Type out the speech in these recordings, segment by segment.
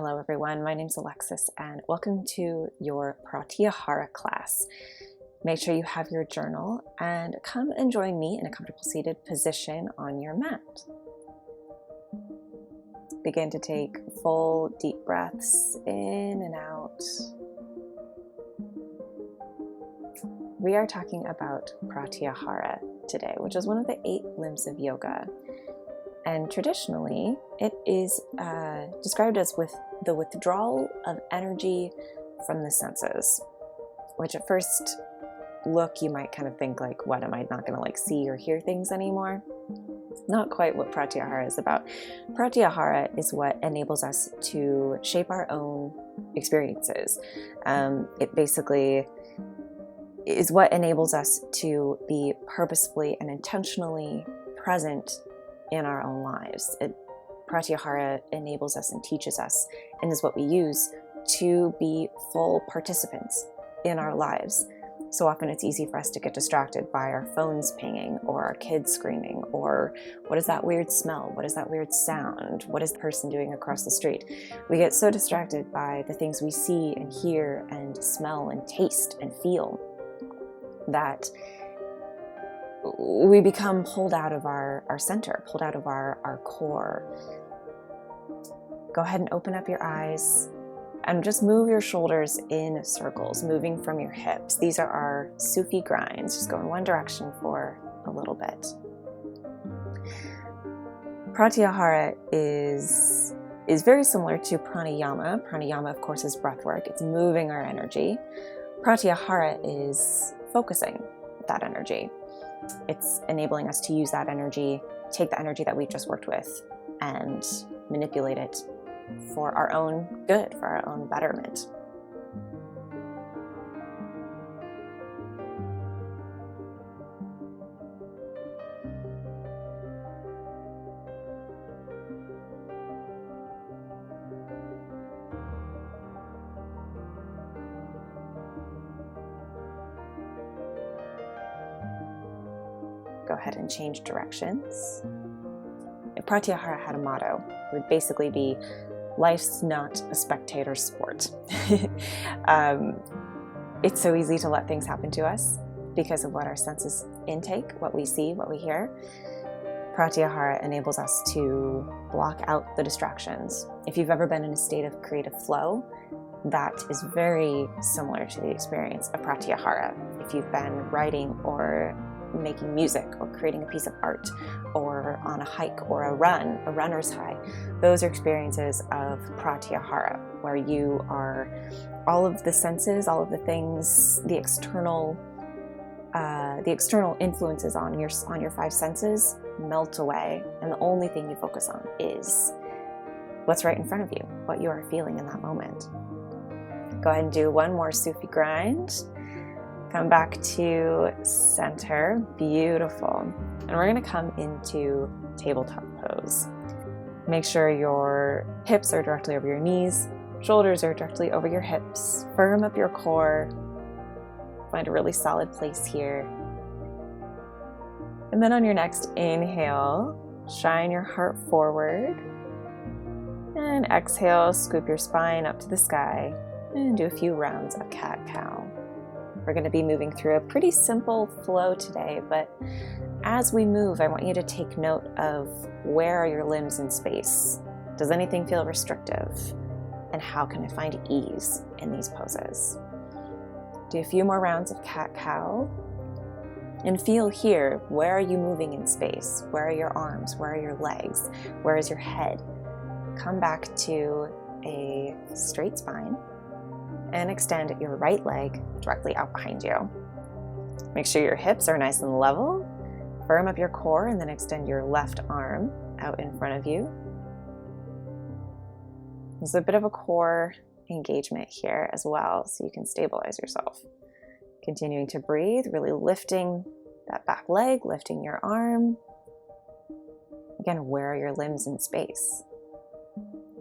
Hello everyone, my name is Alexis and welcome to your Pratyahara class. Make sure you have your journal and come and join me in a comfortable seated position on your mat. Begin to take full deep breaths in and out. We are talking about Pratyahara today, which is one of the 8 limbs of yoga. And traditionally, it is described as with the withdrawal of energy from the senses, which at first look, you might kind of think like, what, am I not going to see or hear things anymore? Not quite what Pratyahara is about. Pratyahara is what enables us to shape our own experiences. It basically is what enables us to be purposefully and intentionally present in our own lives. Pratyahara enables us and teaches us, and is what we use to be full participants in our lives. So often it's easy for us to get distracted by our phones pinging, or our kids screaming, or what is that weird smell? What is that weird sound? What is the person doing across the street? We get so distracted by the things we see and hear and smell and taste and feel that we become pulled out of our center, pulled out of our core. Go ahead and open up your eyes and just move your shoulders in circles, moving from your hips. These are our Sufi grinds. Just go in one direction for a little bit. Pratyahara is very similar to pranayama. Pranayama, of course, is breath work. It's moving our energy. Pratyahara is focusing that energy. It's enabling us to use that energy, take the energy that we've just worked with, and manipulate it for our own good, for our own betterment. Go ahead and change directions. If Pratyahara had a motto, it would basically be, life's not a spectator sport. It's so easy to let things happen to us because of what our senses intake, what we see, what we hear. Pratyahara enables us to block out the distractions. If you've ever been in a state of creative flow, that is very similar to the experience of Pratyahara. If you've been writing or making music or creating a piece of art or on a hike or a runner's high, those are experiences of Pratyahara, where you are, all of the senses, all of the things, the external influences on your 5 senses melt away, and the only thing you focus on is what's right in front of you, what you are feeling in that moment. Go ahead and do one more Sufi grind. Come back to center. Beautiful. And we're going to come into tabletop pose. Make sure your hips are directly over your knees, shoulders are directly over your hips. Firm up your core. Find a really solid place here. And then on your next inhale, shine your heart forward. And exhale, scoop your spine up to the sky and do a few rounds of cat-cow. We're going to be moving through a pretty simple flow today, but as we move, I want you to take note of, where are your limbs in space? Does anything feel restrictive? And how can I find ease in these poses? Do a few more rounds of cat-cow and feel here, where are you moving in space? Where are your arms? Where are your legs? Where is your head? Come back to a straight spine and extend your right leg directly out behind you. Make sure your hips are nice and level. Firm up your core and then extend your left arm out in front of you. There's a bit of a core engagement here as well, so you can stabilize yourself. Continuing to breathe, really lifting that back leg, lifting your arm. Again, where are your limbs in space?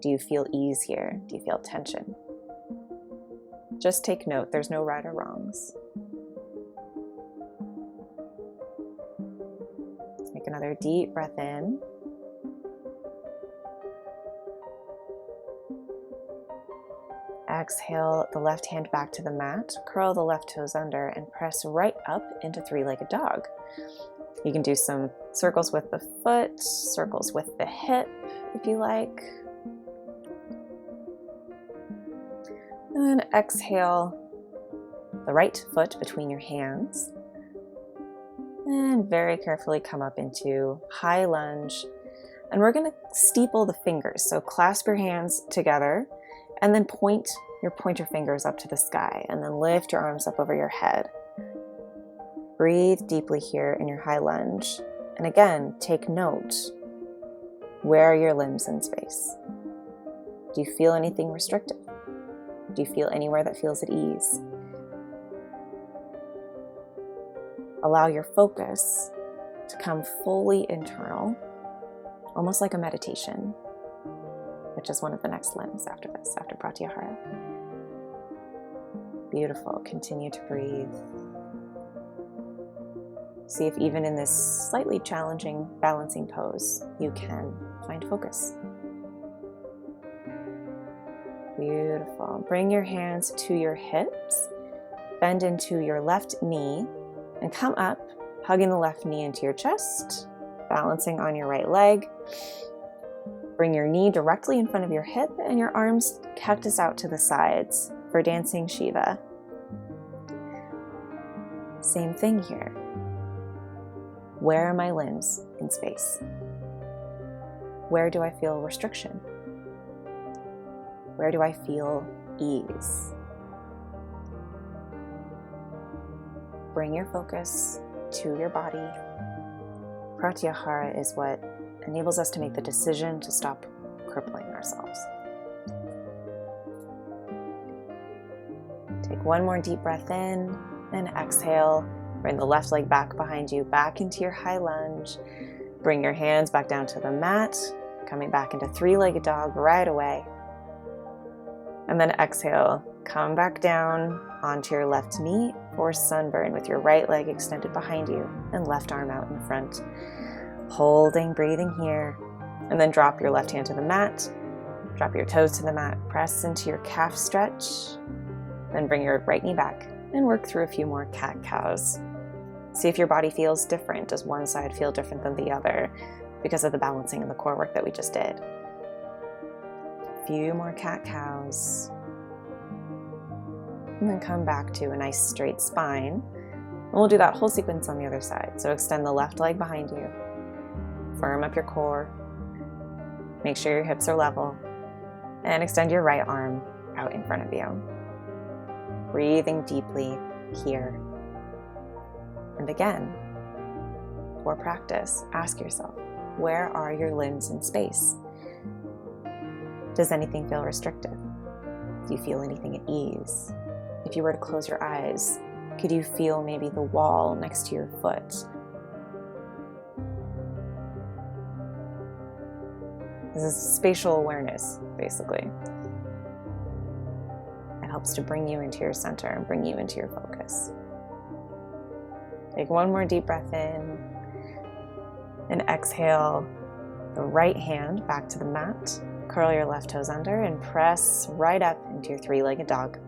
Do you feel ease here? Do you feel tension? Just take note, there's no right or wrongs. Take another deep breath in. exhale the left hand back to the mat, curl the left toes under, and press right up into three-legged dog. You can do some circles with the foot, circles with the hip if you like. And then exhale the right foot between your hands. And very carefully come up into high lunge. And we're going to steeple the fingers. So clasp your hands together and then point your pointer fingers up to the sky. And then lift your arms up over your head. Breathe deeply here in your high lunge. And again, take note. Where are your limbs in space? Do you feel anything restrictive? Do you feel anywhere that feels at ease? Allow your focus to come fully internal, almost like a meditation, which is one of the next limbs after this, after Pratyahara. Beautiful. Continue to breathe. See if even in this slightly challenging balancing pose, you can find focus. Beautiful. Bring your hands to your hips, bend into your left knee, and come up, hugging the left knee into your chest, balancing on your right leg. Bring your knee directly in front of your hip and your arms cactus out to the sides for dancing Shiva. Same thing here. Where are my limbs in space? Where do I feel restriction? Where do I feel ease? Bring your focus to your body. Pratyahara is what enables us to make the decision to stop crippling ourselves. Take one more deep breath in and exhale. Bring the left leg back behind you, back into your high lunge. Bring your hands back down to the mat, coming back into three-legged dog right away. And then exhale, come back down onto your left knee for sunburn with your right leg extended behind you and left arm out in front. Holding, breathing here. And then drop your left hand to the mat, drop your toes to the mat, press into your calf stretch, then bring your right knee back and work through a few more cat-cows. See if your body feels different. Does one side feel different than the other because of the balancing and the core work that we just did? A few more cat-cows. And then come back to a nice straight spine. And we'll do that whole sequence on the other side. So extend the left leg behind you. Firm up your core. Make sure your hips are level. And extend your right arm out in front of you. Breathing deeply here. And again, for practice, ask yourself, where are your limbs in space? Does anything feel restrictive? Do you feel anything at ease? If you were to close your eyes, could you feel maybe the wall next to your foot? This is spatial awareness, basically. It helps to bring you into your center and bring you into your focus. Take one more deep breath in and exhale the right hand back to the mat. Curl your left toes under and press right up into your three-legged dog.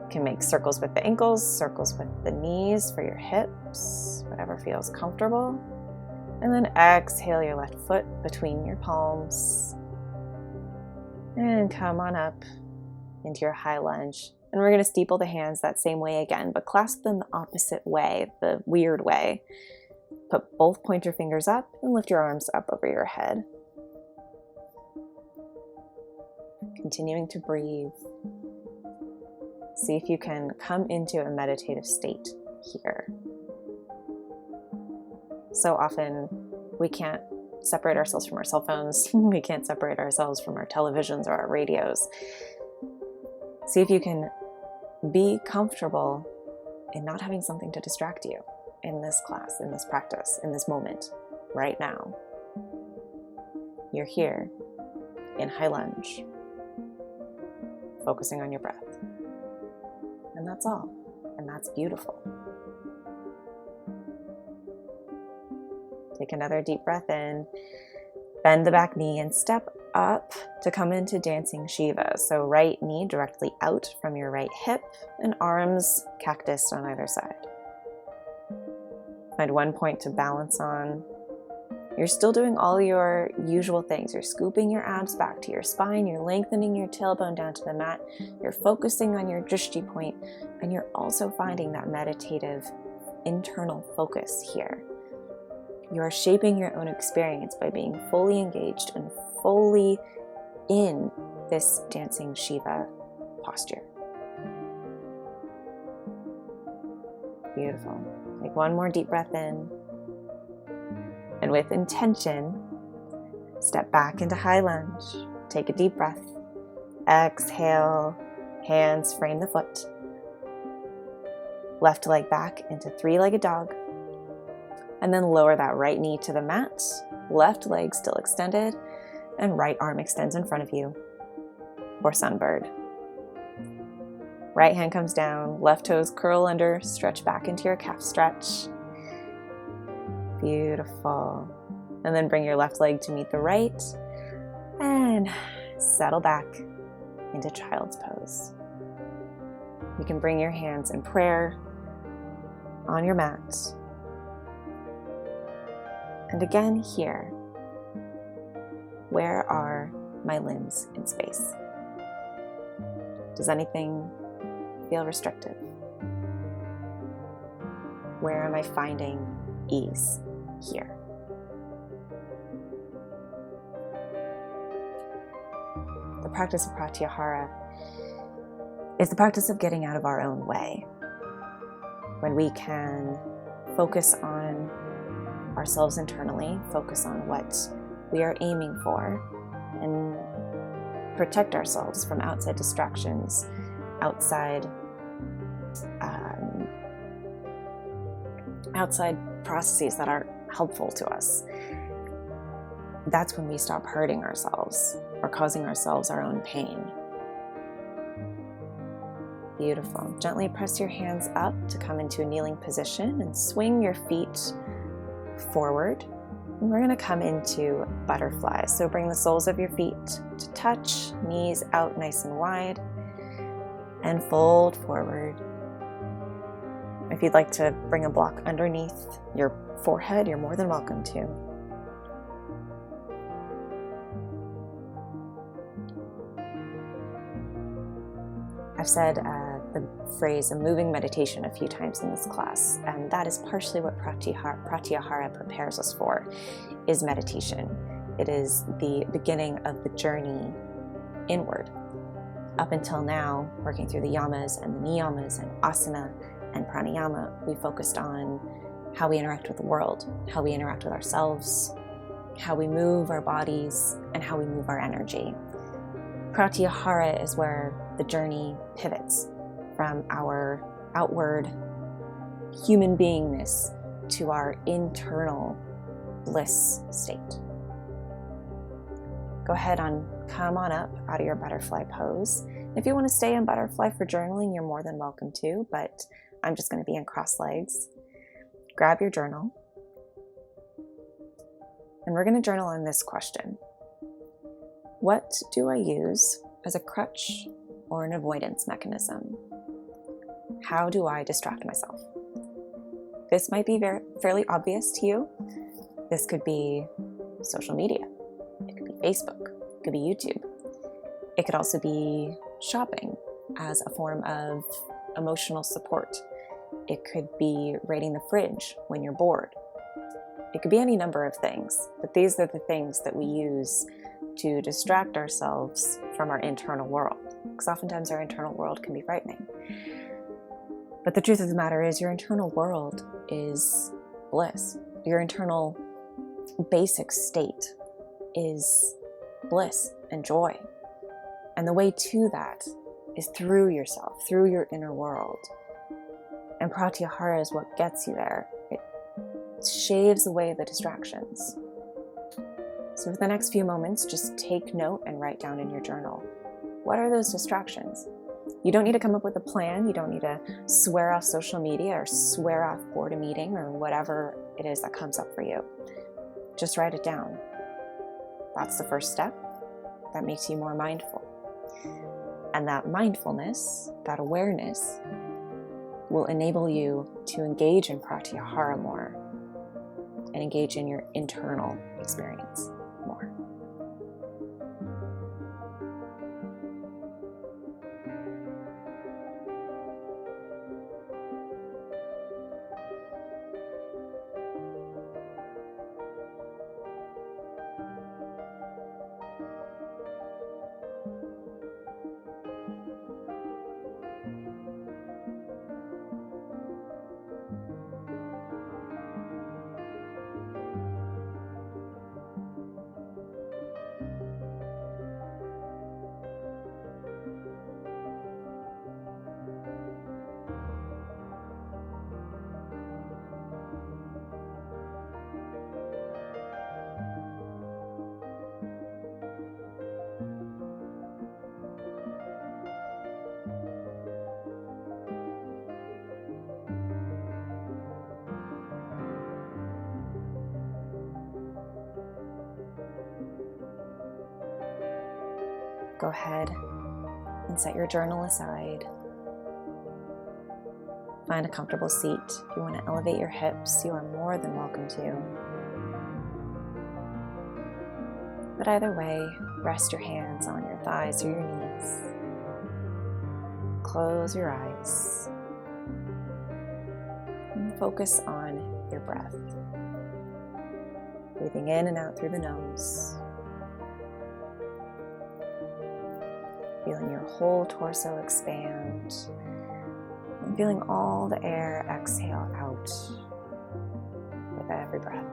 You can make circles with the ankles, circles with the knees for your hips, whatever feels comfortable. And then exhale your left foot between your palms. And come on up into your high lunge. And we're going to steeple the hands that same way again, but clasp them the opposite way, the weird way. Put both pointer fingers up and lift your arms up over your head. Continuing to breathe. See if you can come into a meditative state here. So often we can't separate ourselves from our cell phones. We can't separate ourselves from our televisions or our radios. See if you can be comfortable in not having something to distract you in this class, in this practice, in this moment, right now. You're here in high lunge, focusing on your breath. And that's all. And that's beautiful. Take another deep breath in, bend the back knee and step up to come into dancing Shiva. So right knee directly out from your right hip and arms cactus on either side. Find one point to balance on. You're still doing all your usual things. You're scooping your abs back to your spine. You're lengthening your tailbone down to the mat. You're focusing on your drishti point, and you're also finding that meditative internal focus here. You are shaping your own experience by being fully engaged and fully in this dancing Shiva posture. Beautiful. Take one more deep breath in. And with intention, step back into high lunge. Take a deep breath. Exhale, hands frame the foot. Left leg back into three-legged dog. And then lower that right knee to the mat. Left leg still extended. And right arm extends in front of you. Or sunbird. Right hand comes down. Left toes curl under. Stretch back into your calf stretch. Beautiful. And then bring your left leg to meet the right and settle back into child's pose. You can bring your hands in prayer on your mat. And again here, where are my limbs in space? Does anything feel restrictive? Where am I finding ease here? The practice of pratyahara is the practice of getting out of our own way. When we can focus on ourselves internally, focus on what we are aiming for, and protect ourselves from outside distractions, outside processes that aren't helpful to us. That's when we stop hurting ourselves or causing ourselves our own pain. Beautiful. Gently press your hands up to come into a kneeling position and swing your feet forward. And we're going to come into butterfly. So bring the soles of your feet to touch, knees out nice and wide, and fold forward. If you'd like to bring a block underneath your forehead, you're more than welcome to. I've said the phrase a moving meditation a few times in this class, and that is partially what pratyahara prepares us for, is meditation. It is the beginning of the journey inward. Up until now, working through the yamas and the niyamas and asana and pranayama, we focused on how we interact with the world, how we interact with ourselves, how we move our bodies, and how we move our energy. Pratyahara is where the journey pivots from our outward human beingness to our internal bliss state. Go ahead and come on up out of your butterfly pose. If you want to stay in butterfly for journaling, you're more than welcome to, but I'm just going to be in cross legs. Grab your journal. And we're going to journal on this question. What do I use as a crutch or an avoidance mechanism? How do I distract myself? This might be fairly obvious to you. This could be social media. It could be Facebook. It could be YouTube. It could also be shopping as a form of emotional support. It could be raiding the fridge when you're bored. It could be any number of things, but these are the things that we use to distract ourselves from our internal world, because oftentimes our internal world can be frightening. But the truth of the matter is your internal world is bliss. Your internal basic state is bliss and joy. And the way to that is through yourself, through your inner world. And pratyahara is what gets you there. It shaves away the distractions. So for the next few moments, just take note and write down in your journal, what are those distractions? You don't need to come up with a plan. You don't need to swear off social media or swear off board a meeting or whatever it is that comes up for you. Just write it down. That's the first step. that makes you more mindful. And that mindfulness, that awareness, will enable you to engage in pratyahara more and engage in your internal experience more. Go ahead and set your journal aside. Find a comfortable seat. If you want to elevate your hips, you are more than welcome to. But either way, rest your hands on your thighs or your knees. Close your eyes. And focus on your breath. Breathing in and out through the nose. Feeling your whole torso expand. And feeling all the air exhale out with every breath.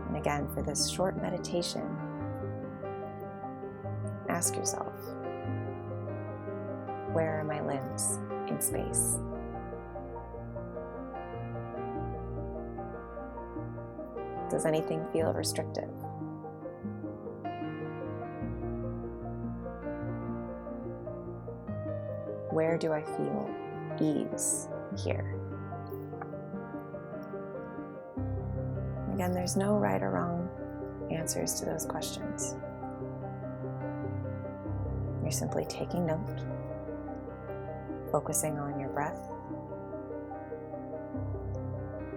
And again, for this short meditation, ask yourself, where are my limbs in space? Does anything feel restrictive? Where do I feel ease here? Again, there's no right or wrong answers to those questions. You're simply taking note, focusing on your breath,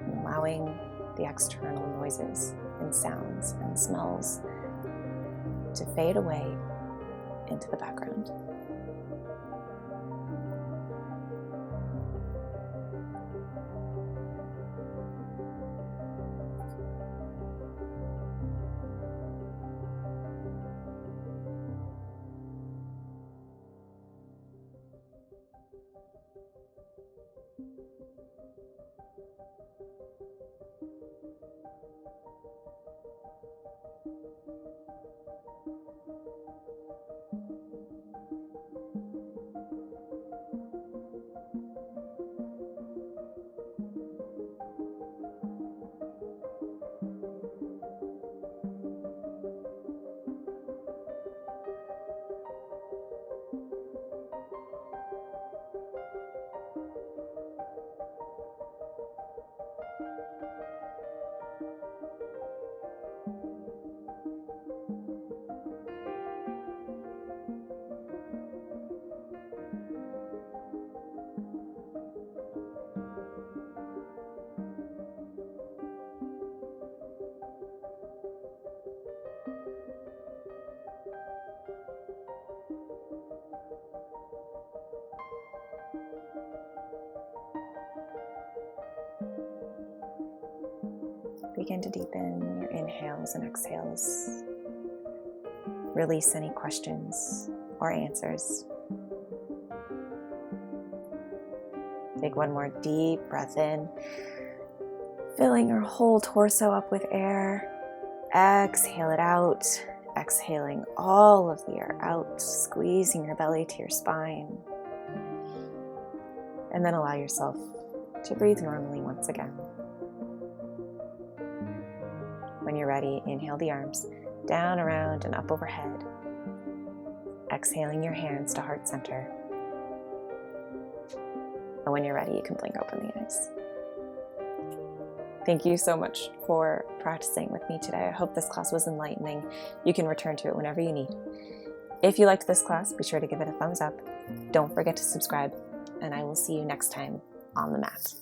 and allowing the external noises and sounds and smells to fade away into the background. Begin to deepen your inhales and exhales. Release any questions or answers. Take one more deep breath in, filling your whole torso up with air. Exhale it out, exhaling all of the air out, squeezing your belly to your spine. And then allow yourself to breathe normally once again. When you're ready, inhale the arms down, around, and up overhead. Exhaling your hands to heart center. And when you're ready, you can blink open the eyes. Thank you so much for practicing with me today. I hope this class was enlightening. You can return to it whenever you need. If you liked this class, be sure to give it a thumbs up. Don't forget to subscribe, and I will see you next time on the mat.